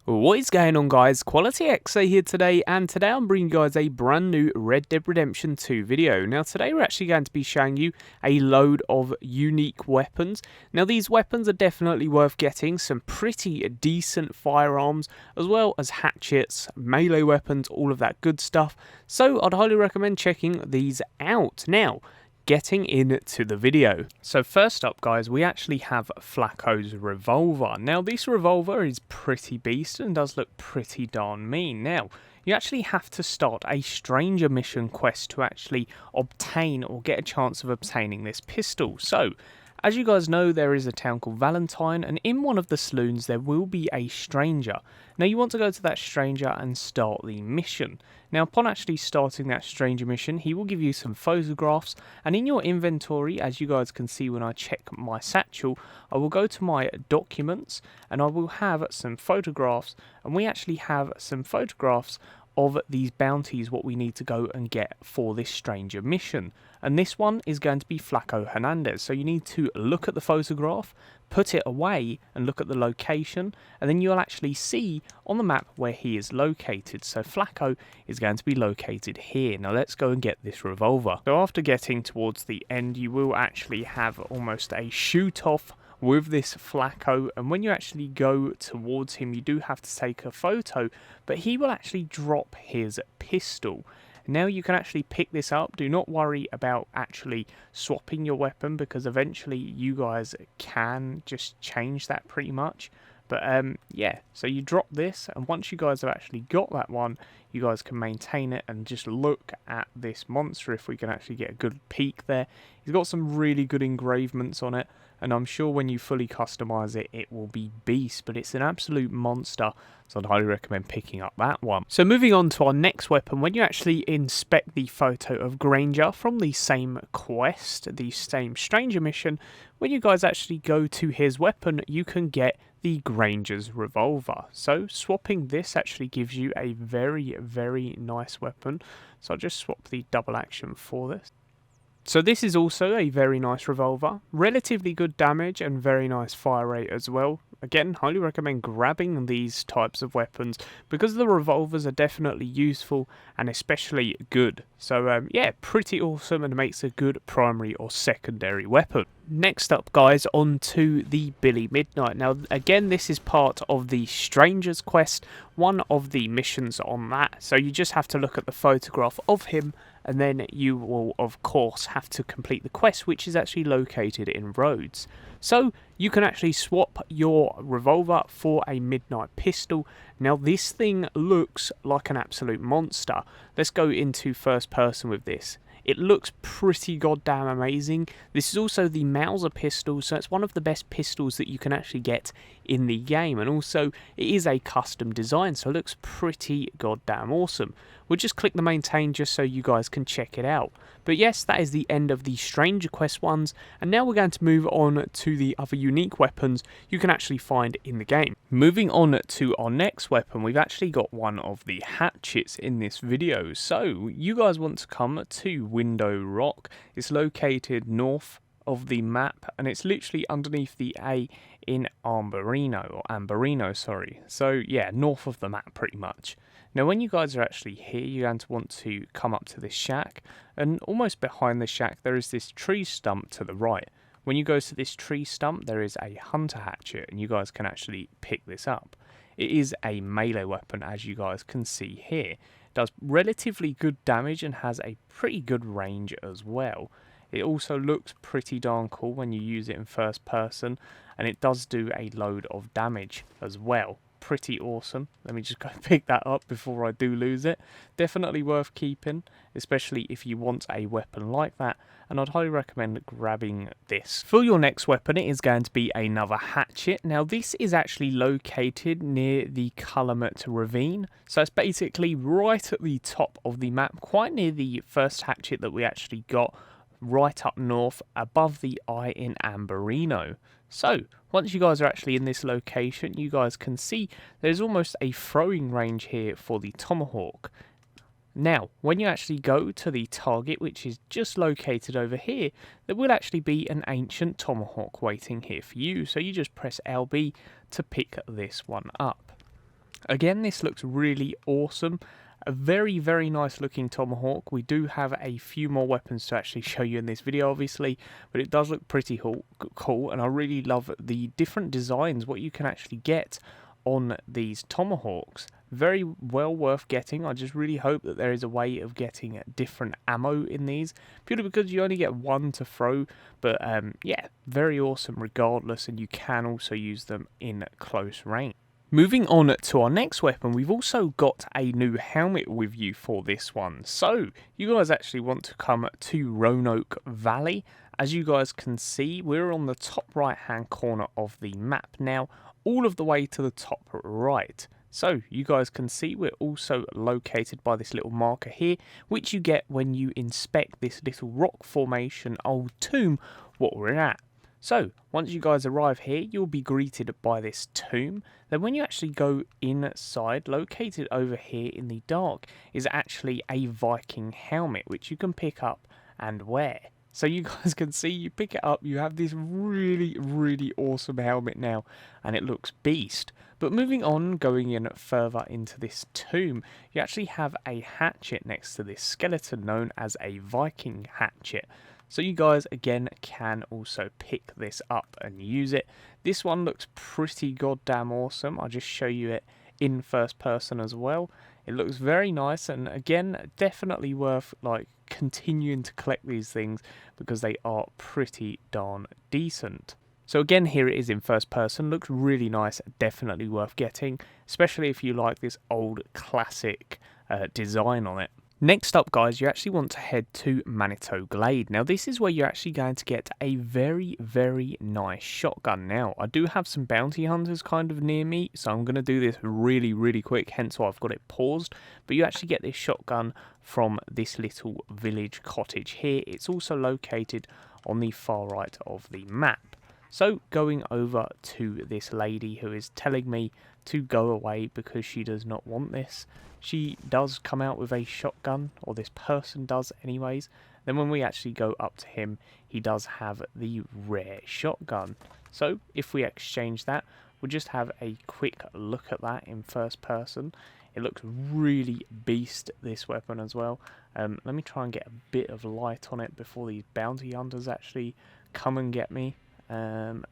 What is going on, guys? Quality XA here today, and today I'm bringing you guys a brand new Red Dead Redemption 2 video. Now today we're actually going to be showing you a load of unique weapons. Now these weapons are definitely worth getting, some pretty decent firearms, as well as hatchets, melee weapons, all of that good stuff. So I'd highly recommend checking these out. Now, getting into the video. So first up, guys, we actually have Flaco's Revolver. Now this revolver is pretty beast and does look pretty darn mean. Now you actually have to start a stranger mission quest to actually obtain or get a chance of obtaining this pistol. So as you guys know, there is a town called Valentine, and in one of the saloons there will be a stranger. Now you want to go to that stranger and start the mission. Now upon actually starting that stranger mission, he will give you some photographs, and in your inventory, as you guys can see when I check my satchel, I will go to my documents and I will have some photographs, and we actually have some photographs of these bounties, what we need to go and get for this stranger mission. And this one is going to be Flaco Hernandez. So you need to look at the photograph, put it away and look at the location, and then you'll actually see on the map where he is located. So Flaco is going to be located here. Now let's go and get this revolver. So after getting towards the end, you will actually have almost a shoot off with this Flaco, and when you actually go towards him you do have to take a photo, but he will actually drop his pistol. Now you can actually pick this up. Do not worry about actually swapping your weapon, because eventually you guys can just change that pretty much. But yeah, so you drop this, and once you guys have actually got that one, you guys can maintain it and just look at this monster. If we can actually get a good peek there, he's got some really good engravements on it, and I'm sure when you fully customize it, it will be beast. But it's an absolute monster, so I'd highly recommend picking up that one. So moving on to our next weapon, when you actually inspect the photo of Granger from the same quest, the same stranger mission, when you guys actually go to his weapon, you can get the Granger's Revolver. So swapping this actually gives you a very nice weapon. So I'll just swap the double action for this. So this is also a very nice revolver, relatively good damage and very nice fire rate as well. Again, highly recommend grabbing these types of weapons because the revolvers are definitely useful and especially good. So yeah, pretty awesome, and makes a good primary or secondary weapon. Next up, guys, on to the Billy Midnight. Now again, this is part of the Stranger's quest, one of the missions on that. So you just have to look at the photograph of him, and then you will of course have to complete the quest, which is actually located in Rhodes. So you can actually swap your revolver for a midnight pistol. Now this thing looks like an absolute monster. Let's go into first person with this. It looks pretty goddamn amazing. This is also the Mauser pistol, so it's one of the best pistols that you can actually get in the game, and also it is a custom design, so it looks pretty goddamn awesome. We'll just click the maintain just so you guys can check it out. But yes, that is the end of the Stranger Quest ones, and now we're going to move on to the other unique weapons you can actually find in the game. Moving on to our next weapon, we've actually got one of the hatchets in this video. So you guys want to come to Window Rock. It's located north of the map, and it's literally underneath the A in Amberino, sorry. So yeah, north of the map pretty much. Now when you guys are actually here, you're going to want to come up to this shack, and almost behind the shack there is this tree stump to the right. When you go to this tree stump, there is a hunter hatchet, and you guys can actually pick this up. It is a melee weapon, as you guys can see here. It does relatively good damage and has a pretty good range as well. It also looks pretty darn cool when you use it in first person, and it does do a load of damage as well. Pretty awesome. Let me just go pick that up before I do lose it. Definitely worth keeping, especially if you want a weapon like that, and I'd highly recommend grabbing this. For your next weapon, it is going to be another hatchet. Now this is actually located near the Calumet Ravine, so it's basically right at the top of the map, quite near the first hatchet that we actually got, right up north above the eye in Amberino. So once you guys are actually in this location, you guys can see there's almost a throwing range here for the Tomahawk. Now when you actually go to the target, which is just located over here, there will actually be an ancient Tomahawk waiting here for you. So you just press LB to pick this one up. Again, this looks really awesome. A very, very nice looking Tomahawk. We do have a few more weapons to actually show you in this video, obviously, but it does look pretty cool, and I really love the different designs, what you can actually get on these Tomahawks. Very well worth getting. I just really hope that there is a way of getting different ammo in these, purely because you only get one to throw, but yeah, very awesome regardless, and you can also use them in close range. Moving on to our next weapon, we've also got a new helmet with you for this one. So, you guys actually want to come to Roanoke Valley. As you guys can see, we're on the top right hand corner of the map now, all of the way to the top right. So, you guys can see we're also located by this little marker here, which you get when you inspect this little rock formation old tomb what we're at. So, once you guys arrive here, you'll be greeted by this tomb. Then when you actually go inside, located over here in the dark, is actually a Viking helmet, which you can pick up and wear. So you guys can see, you pick it up, you have this really, really awesome helmet now, and it looks beast. But moving on, going in further into this tomb, you actually have a hatchet next to this skeleton known as a Viking hatchet. So you guys, again, can also pick this up and use it. This one looks pretty goddamn awesome. I'll just show you it in first person as well. It looks very nice, and again, definitely worth like continuing to collect these things because they are pretty darn decent. So again, here it is in first person. Looks really nice, definitely worth getting, especially if you like this old classic design on it. Next up, guys, you actually want to head to Manitou Glade. Now, this is where you're actually going to get a very, very nice shotgun. Now, I do have some bounty hunters kind of near me, so I'm going to do this really, really quick, hence why I've got it paused. But you actually get this shotgun from this little village cottage here. It's also located on the far right of the map. So, going over to this lady who is telling me to go away because she does not want this. She does come out with a shotgun, or this person does anyways. Then when we actually go up to him, he does have the rare shotgun. So, if we exchange that, we'll just have a quick look at that in first person. It looks really beast, this weapon as well. Let me try and get a bit of light on it before these bounty hunters actually come and get me.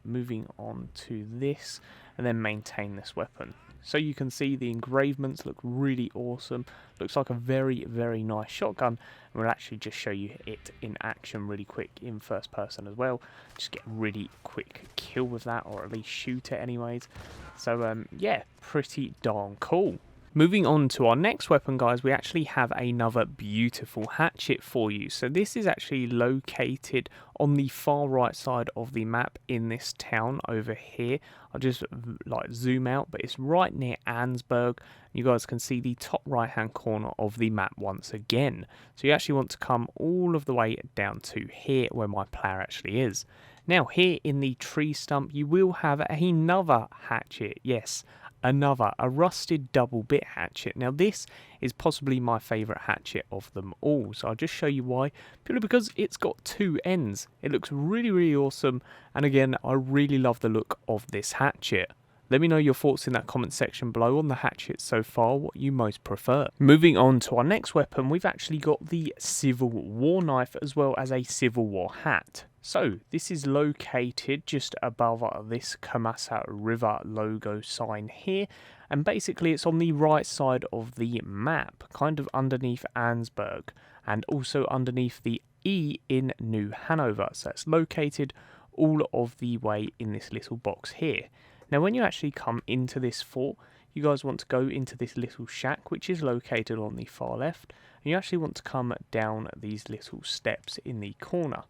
Moving on to this, and then maintain this weapon. So you can see the engravements look really awesome. Looks like a very, very nice shotgun. And we'll actually just show you it in action really quick in first person as well. Just get a really quick kill with that, or at least shoot it anyways. So yeah, pretty darn cool. Moving on to our next weapon, guys, we actually have another beautiful hatchet for you. So this is actually located on the far right side of the map in this town over here. I'll just like zoom out, but it's right near Ansburg. You guys can see the top right hand corner of the map once again. So you actually want to come all of the way down to here where my player actually is. Now here in the tree stump, you will have another hatchet. Yes, a rusted double bit hatchet. Now this is possibly my favourite hatchet of them all, so I'll just show you why, purely because it's got two ends. It looks really, really awesome, and again, I really love the look of this hatchet. Let me know your thoughts in that comment section below on the hatchets so far, what you most prefer. Moving on to our next weapon, we've actually got the Civil War knife as well as a Civil War hat. So, this is located just above this Kamasa River logo sign here, and basically it's on the right side of the map, kind of underneath Ansburg, and also underneath the E in New Hanover. So it's located all of the way in this little box here. Now when you actually come into this fort, you guys want to go into this little shack which is located on the far left, and you actually want to come down these little steps in the corner.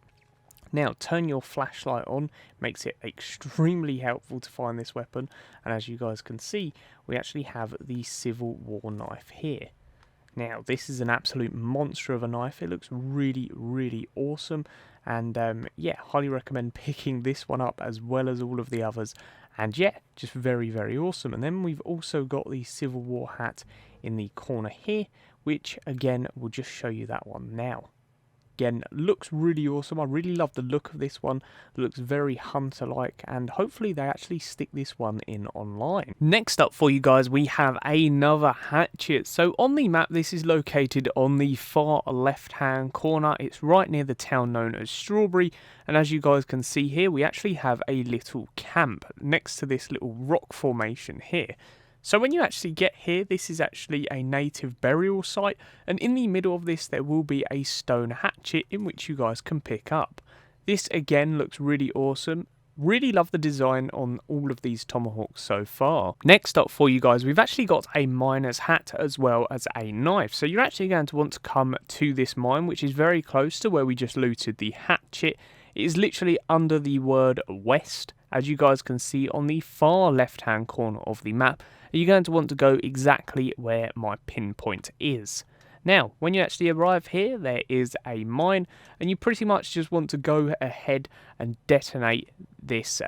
Now turn your flashlight on, makes it extremely helpful to find this weapon, and as you guys can see, we actually have the Civil War knife here. Now this is an absolute monster of a knife. It looks really, really awesome, and yeah, highly recommend picking this one up as well as all of the others. And yeah, just very, very awesome. And then we've also got the Civil War hat in the corner here, which again, we'll just show you that one now. Again, looks really awesome. I really love the look of this one. It looks very hunter-like, and hopefully they actually stick this one in online. Next up for you guys, we have another hatchet. So on the map, this is located on the far left-hand corner. It's right near the town known as Strawberry, and as you guys can see here, we actually have a little camp next to this little rock formation here. So when you actually get here, this is actually a native burial site, and in the middle of this there will be a stone hatchet in which you guys can pick up. This again looks really awesome. Really love the design on all of these tomahawks so far. Next up for you guys, we've actually got a miner's hat as well as a knife. So you're actually going to want to come to this mine, which is very close to where we just looted the hatchet. It is literally under the word west, as you guys can see on the far left hand corner of the map. You're going to want to go exactly where my pinpoint is. Now, when you actually arrive here, there is a mine, and you pretty much just want to go ahead and detonate this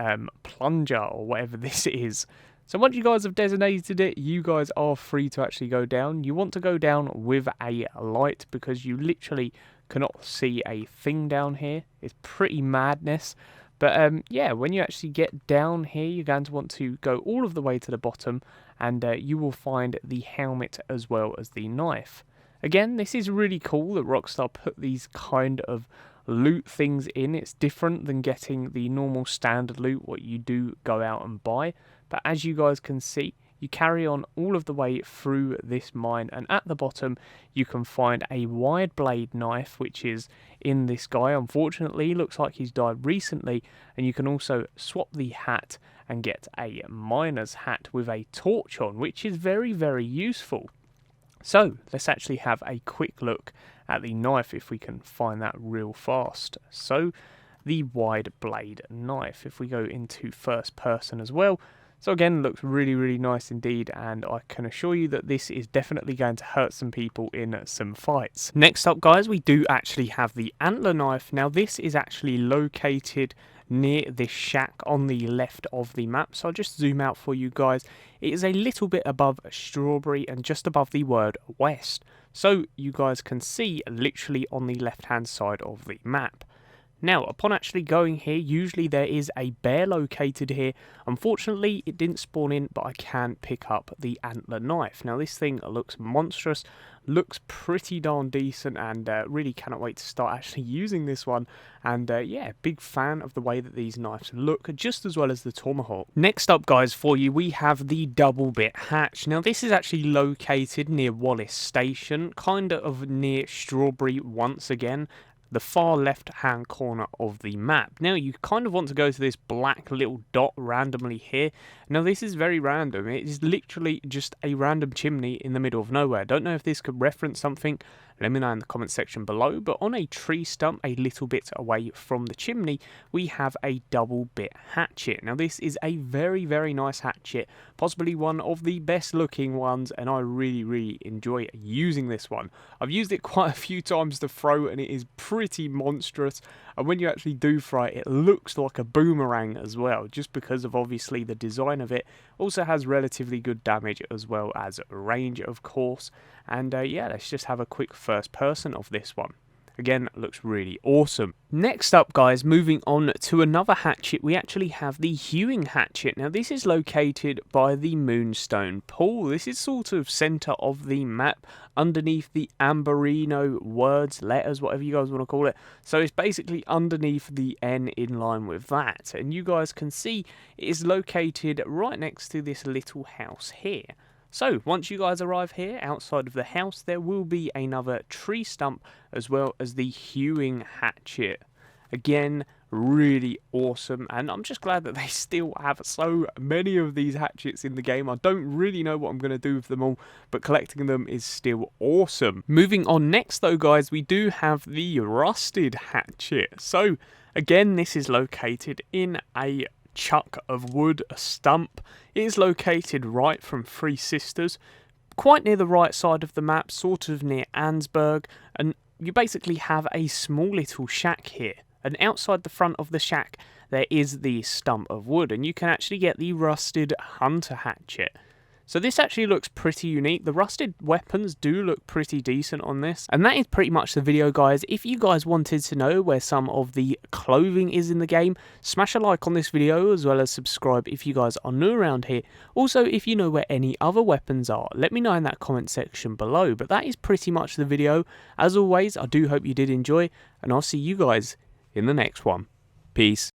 plunger, or whatever this is. So once you guys have detonated it, you guys are free to actually go down. You want to go down with a light, because you literally cannot see a thing down here. It's pretty madness. But yeah, when you actually get down here, you're going to want to go all of the way to the bottom, and you will find the helmet as well as the knife. Again, this is really cool that Rockstar put these kind of loot things in. It's different than getting the normal standard loot, what you do go out and buy. But as you guys can see, you carry on all of the way through this mine, and at the bottom you can find a wide blade knife, which is in this guy. Unfortunately, looks like he's died recently, and you can also swap the hat and get a miner's hat with a torch on, which is very, very useful. So let's actually have a quick look at the knife, if we can find that real fast. So the wide blade knife, if we go into first person as well. So again, looks really, really nice indeed, and I can assure you that this is definitely going to hurt some people in some fights. Next up, guys, we do actually have the Antler Knife. Now, this is actually located near this shack on the left of the map. So I'll just zoom out for you guys. It is a little bit above Strawberry and just above the word west. So you guys can see literally on the left-hand side of the map. Now, upon actually going here, usually there is a bear located here. Unfortunately, it didn't spawn in, but I can pick up the Antler Knife. Now, this thing looks monstrous, looks pretty darn decent, and really cannot wait to start actually using this one. And yeah, big fan of the way that these knives look, just as well as the Tomahawk. Next up, guys, for you, we have the Double Bit Hatch. Now, this is actually located near Wallace Station, kind of near Strawberry once again, the far left hand corner of the map. Now, you kind of want to go to this black little dot randomly here. Now, this is very random. It is literally just a random chimney in the middle of nowhere. Don't know if this could reference something. Let me know in the comment section below. But on a tree stump a little bit away from the chimney, we have a Double Bit Hatchet. Now, this is a very, very nice hatchet, possibly one of the best looking ones, and I really, really enjoy using this one. I've used it quite a few times to throw, and it is pretty monstrous. And when you actually do throw it, it looks like a boomerang as well, just because of obviously the design of it. Also has relatively good damage as well as range, of course. And yeah, let's just have a quick first person of this one. Again, looks really awesome. Next up, guys, moving on to another hatchet, we actually have the Hewing Hatchet. Now, this is located by the Moonstone Pool. This is sort of center of the map, underneath the Amberino words, letters, whatever you guys want to call it. So it's basically underneath the N in line with that. And you guys can see it is located right next to this little house here. So, once you guys arrive here, outside of the house, there will be another tree stump, as well as the Hewing Hatchet. Again, really awesome, and I'm just glad that they still have so many of these hatchets in the game. I don't really know what I'm going to do with them all, but collecting them is still awesome. Moving on next, though, guys, we do have the Rusted Hatchet. So, again, this is located in a chunk of wood, a stump. It is located right from Three Sisters, quite near the right side of the map, sort of near Ansburg, and you basically have a small little shack here. And outside the front of the shack, there is the stump of wood, and you can actually get the Rusted Hunter Hatchet. So this actually looks pretty unique. The rusted weapons do look pretty decent on this. And that is pretty much the video, guys. If you guys wanted to know where some of the clothing is in the game, smash a like on this video, as well as subscribe if you guys are new around here. Also, if you know where any other weapons are, let me know in that comment section below. But that is pretty much the video. As always, I do hope you did enjoy, and I'll see you guys in the next one. Peace.